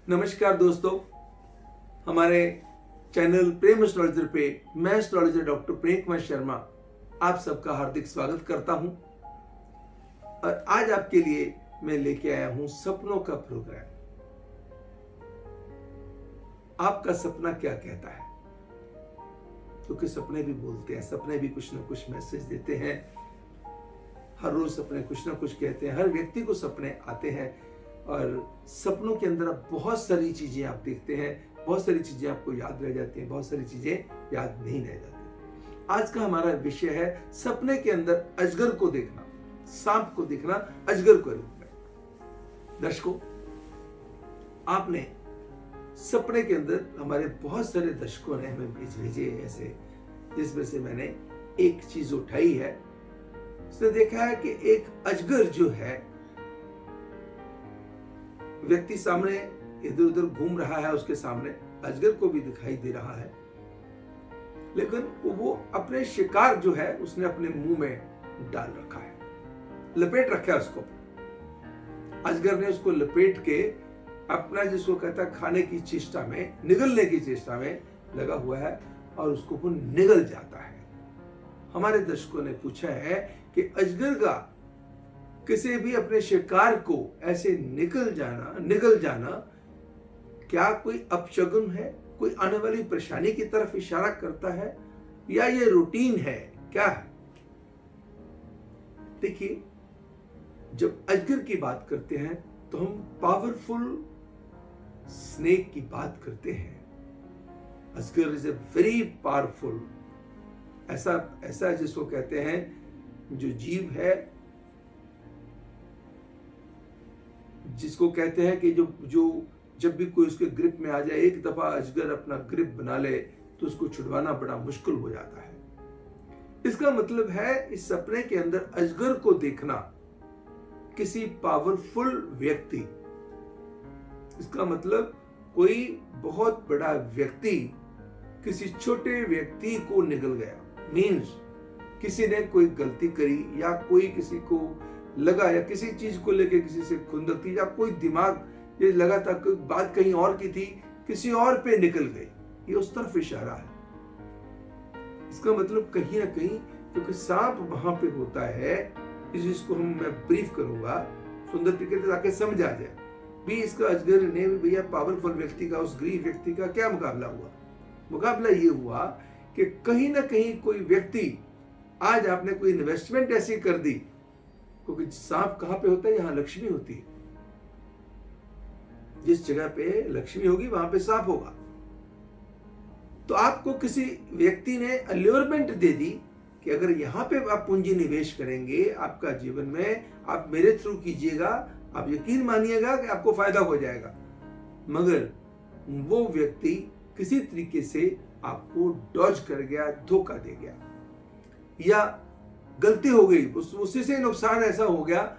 नमस्कार दोस्तों, हमारे चैनल प्रेम एस्ट्रोलॉजर पे मैं एस्ट्रोलॉजर डॉक्टर प्रेम कुमार शर्मा आप सबका हार्दिक स्वागत करता हूं। और आज आपके लिए मैं लेके आया हूं सपनों का प्रोग्राम। आपका सपना क्या कहता है? क्योंकि सपने भी बोलते हैं, सपने भी कुछ ना कुछ मैसेज देते हैं। हर रोज सपने कुछ ना कुछ कहते हैं, हर व्यक्ति को सपने आते हैं और सपनों के अंदर आप बहुत सारी चीजें आप देखते हैं, बहुत सारी चीजें आपको याद रह जाती हैं, बहुत सारी चीजें याद नहीं रह जाती। आज का हमारा विषय है सपने के अंदर अजगर को देखना, सांप को देखना अजगर के रूप में। दर्शकों, आपने सपने के अंदर हमारे बहुत सारे दर्शकों ने हमें भेजे ऐसे, जिसमें से मैंने एक चीज उठाई है। उसने देखा है कि एक अजगर जो है, व्यक्ति सामने इधर उधर घूम रहा है, उसके सामने अजगर को भी दिखाई दे रहा है, लेकिन वो अपने शिकार जो है उसने अपने मुंह में डाल रखा है, लपेट रखा है उसको। अजगर ने उसको लपेट के अपना, जिसको कहता है खाने की चेष्टा में, निगलने की चेष्टा में लगा हुआ है और उसको वो निगल जाता है। हमारे दर्शकों ने पूछा है कि अजगर का किसी भी अपने शिकार को ऐसे निगल जाना क्या कोई अपशगुन है, कोई आने वाली परेशानी की तरफ इशारा करता है, या ये रूटीन है, क्या है? देखिए, जब अजगर की बात करते हैं तो हम पावरफुल स्नेक की बात करते हैं। अजगर इज ए वेरी पावरफुल, ऐसा जिसको कहते हैं जो जीव है, जिसको कहते हैं कि जो जब भी कोई उसके ग्रिप में आ जाए, एक दफा अजगर अपना ग्रिप बना ले तो उसको छुड़वाना बड़ा मुश्किल हो जाता है। इसका मतलब है इस सपने के अंदर अजगर को देखना किसी पावरफुल व्यक्ति, इसका मतलब कोई बहुत बड़ा व्यक्ति किसी छोटे व्यक्ति को निगल गया। मीन्स किसी ने कोई गलती करी, या कोई किसी को लगा, या किसी चीज को लेके किसी से खुंदक थी, या कोई दिमाग ये लगा था कोई बात कहीं और की थी, किसी और पे निकल गई, ये उस तरफ इशारा है। इसका मतलब कहीं ना कहीं, क्योंकि सांप वहां पे होता है, इस चीज को मैं ब्रीफ करूंगा सुंदर तरीके से ताकि समझ आ जाए भी इसका अजगर ने भैया पावरफुल व्यक्ति का, उस गरीब व्यक्ति का क्या मुकाबला हुआ। मुकाबला ये हुआ कि कहीं ना कहीं कोई व्यक्ति, आज आपने कोई इन्वेस्टमेंट ऐसी कर दी, क्योंकि सांप कहां पे होता है? यहां लक्ष्मी होती है। जिस जगह पे लक्ष्मी होगी वहां पे सांप होगा। तो आपको किसी व्यक्ति ने अल्योरमेंट दे दी कि अगर यहां पे आप पूंजी निवेश करेंगे आपका जीवन में, आप मेरे थ्रू कीजिएगा, आप यकीन मानिएगा कि आपको फायदा हो जाएगा। मगर वो व्यक्ति किसी तरीके से आपको डॉज कर गया, धोखा दे गया, या गलती हो गई, उसी से नुकसान ऐसा हो गया,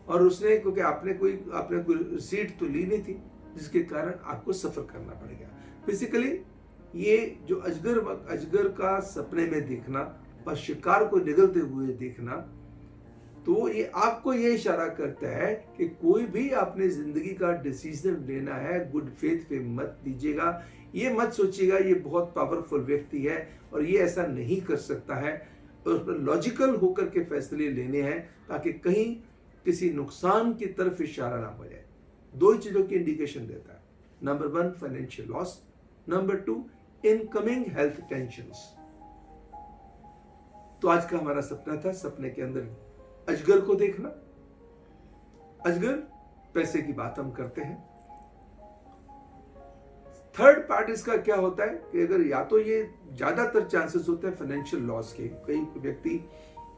और उसने, क्योंकि आपने कोई सीट तो ली नहीं थी, जिसके कारण आपको सफर करना पड़ गया। बेसिकली ये जो अजगर का सपने में देखना और शिकार को निगलते हुए देखना, तो ये आपको ये इशारा करता है कि कोई भी आपने जिंदगी का डिसीजन लेना है, गुड फेथ पे मत दीजिएगा। ये मत सोचिएगा ये बहुत पावरफुल व्यक्ति है और ये ऐसा नहीं कर सकता है, और उस पर लॉजिकल होकर के फैसले लेने हैं ताकि कहीं किसी नुकसान की तरफ इशारा ना हो जाए। दो ही चीजों की इंडिकेशन देता है। Number 1 financial loss, number 2 incoming health tensions. तो आज का हमारा सपना था सपने के अंदर अजगर को देखना। अजगर, पैसे की बात हम करते हैं। थर्ड पार्ट इसका क्या होता है कि अगर या तो ये ज्यादातर चांसेस होते हैं फाइनेंशियल लॉस के, कई व्यक्ति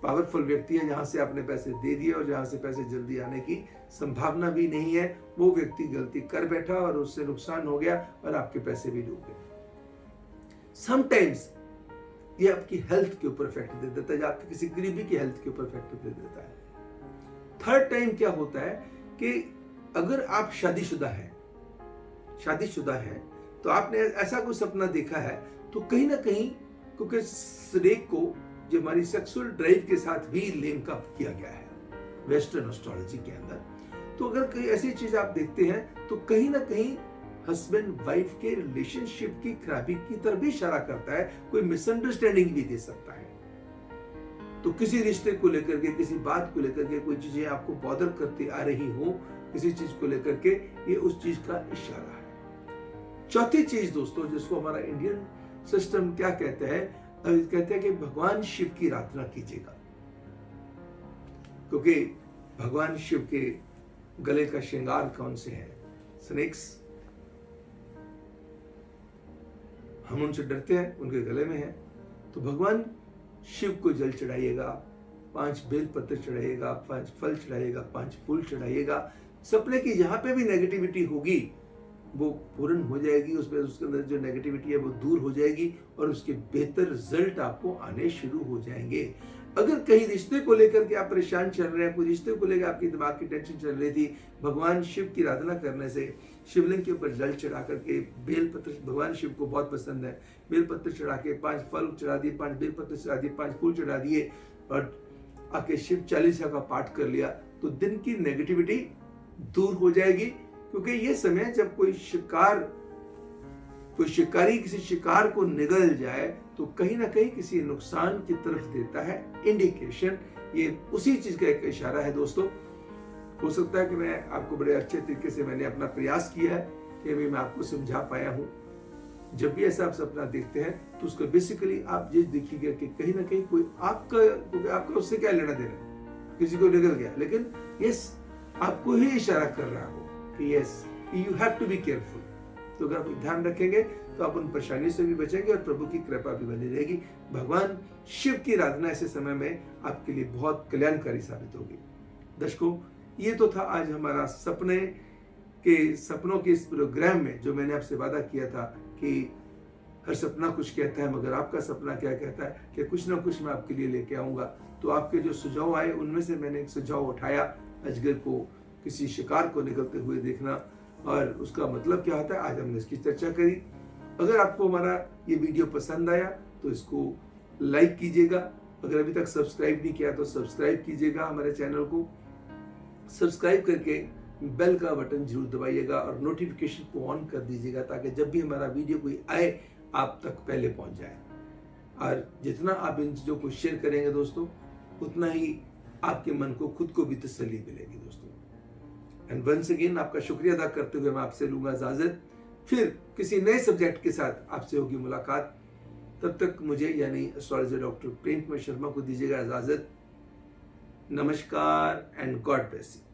पावरफुल व्यक्ति है जहां से आपने पैसे दे दिए और जहां से पैसे जल्दी आने की संभावना भी नहीं है, वो व्यक्ति गलती कर बैठा और उससे नुकसान हो गया और आपके पैसे भी डूब गए। समटाइम्स ये आपकी हेल्थ के ऊपर इफेक्ट दे देता है, आपकी किसी गरीबी की हेल्थ के ऊपर इफेक्ट दे देता है। थर्ड टाइम क्या होता है कि अगर आप शादीशुदा है तो आपने ऐसा कोई सपना देखा है, तो कहीं ना कहीं, क्योंकि स्नेक को जो हमारी सेक्सुअल ड्राइव के साथ भी लिंक अप किया गया है वेस्टर्न एस्ट्रोलॉजी के अंदर, तो अगर कोई ऐसी चीज आप देखते हैं तो कहीं ना कहीं हस्बैंड वाइफ के रिलेशनशिप की खराबी की तरफ भी इशारा करता है, कोई मिसअंडरस्टैंडिंग भी दे सकता है। तो किसी रिश्ते को लेकर के, किसी बात को लेकर के कोई चीजें आपको बॉदर करती आ रही हो, किसी चीज को लेकर के, ये उस चीज का इशारा है। चौथी चीज दोस्तों, जिसको हमारा इंडियन सिस्टम क्या कहते हैं, कहते हैं कि भगवान शिव की आराधना कीजिएगा, क्योंकि भगवान शिव के गले का श्रृंगार कौन से है? स्नेक्स। हम उनसे डरते हैं, उनके गले में है। तो भगवान शिव को जल चढ़ाइएगा, 5 बेल पत्र चढ़ाइएगा, 5 फल चढ़ाइएगा, 5 फूल चढ़ाइएगा। सपने की जहां पे भी नेगेटिविटी होगी वो पूर्ण हो जाएगी, उसके अंदर जो नेगेटिविटी है वो दूर हो जाएगी और उसके बेहतर रिजल्ट आपको आने शुरू हो जाएंगे। अगर कहीं रिश्ते को लेकर के आप परेशान चल रहे हैं, कोई रिश्ते को लेकर आपकी दिमाग की टेंशन चल रही थी, भगवान शिव की आराधना करने से, शिवलिंग के ऊपर जल चढ़ा करके, बेल पत्र भगवान शिव को बहुत पसंद है, बेल पत्र चढ़ा के 5 फल चढ़ा दिए, 5 बेल पत्र चढ़ा दिए, 5 फूल चढ़ा दिए और आके शिव चालीसा का पाठ कर लिया, तो दिन की नेगेटिविटी दूर हो जाएगी। क्योंकि ये समय जब कोई शिकारी किसी शिकार को निगल जाए तो कहीं ना कहीं किसी नुकसान की तरफ देता है इंडिकेशन। ये उसी चीज का एक इशारा है दोस्तों। हो सकता है कि मैं आपको बड़े अच्छे तरीके से मैंने अपना प्रयास किया है कि मैं आपको समझा पाया हूं। जब भी ऐसा आप सपना देखते हैं तो उसका बेसिकली आप ये देखिएगा कि कहीं ना कहीं कोई आपका उससे क्या लेना देना, किसी को निगल गया, लेकिन यस आपको ही इशारा कर रहा हो कि yes you have to be careful. तो अगर आप ध्यान रखेंगे तो आप उन परेशानियों से भी बचेंगे और प्रभु की कृपा भी बनी रहेगी। भगवान शिव की आराधना ऐसे समय में आपके लिए बहुत कल्याणकारी साबित होगी। दर्शकों, ये तो था आज हमारा सपनों के इस प्रोग्राम में, जो मैंने आपसे वादा किया था कि हर सपना कुछ कहता है, मगर आपका सपना क्या कहता है, कि कुछ ना कुछ मैं आपके लिए लेके आऊंगा। तो आपके जो सुझाव आए उनमें से मैंने एक सुझाव उठाया, अजगर को किसी शिकार को निकलते हुए देखना और उसका मतलब क्या होता है, आज हमने इसकी चर्चा करी। अगर आपको हमारा ये वीडियो पसंद आया तो इसको लाइक कीजिएगा। अगर अभी तक सब्सक्राइब नहीं किया तो सब्सक्राइब कीजिएगा हमारे चैनल को। सब्सक्राइब करके बेल का बटन जरूर दबाइएगा और नोटिफिकेशन को ऑन कर दीजिएगा, ताकि जब भी हमारा वीडियो कोई आए आप तक पहले पहुंच जाए। और जितना आप इन चीज़ों को शेयर करेंगे दोस्तों, उतना ही आपके मन को खुद को भी तसल्ली मिलेगी दोस्तों। एंड वंस अगेन आपका शुक्रिया अदा करते हुए मैं आपसे लूंगा इजाजत। फिर किसी नए सब्जेक्ट के साथ आपसे होगी मुलाकात। तब तक मुझे यानी एस्ट्रोलॉजर डॉक्टर प्रेम कुमार शर्मा को दीजिएगा इजाजत। नमस्कार एंड गॉड ब्लेस यू।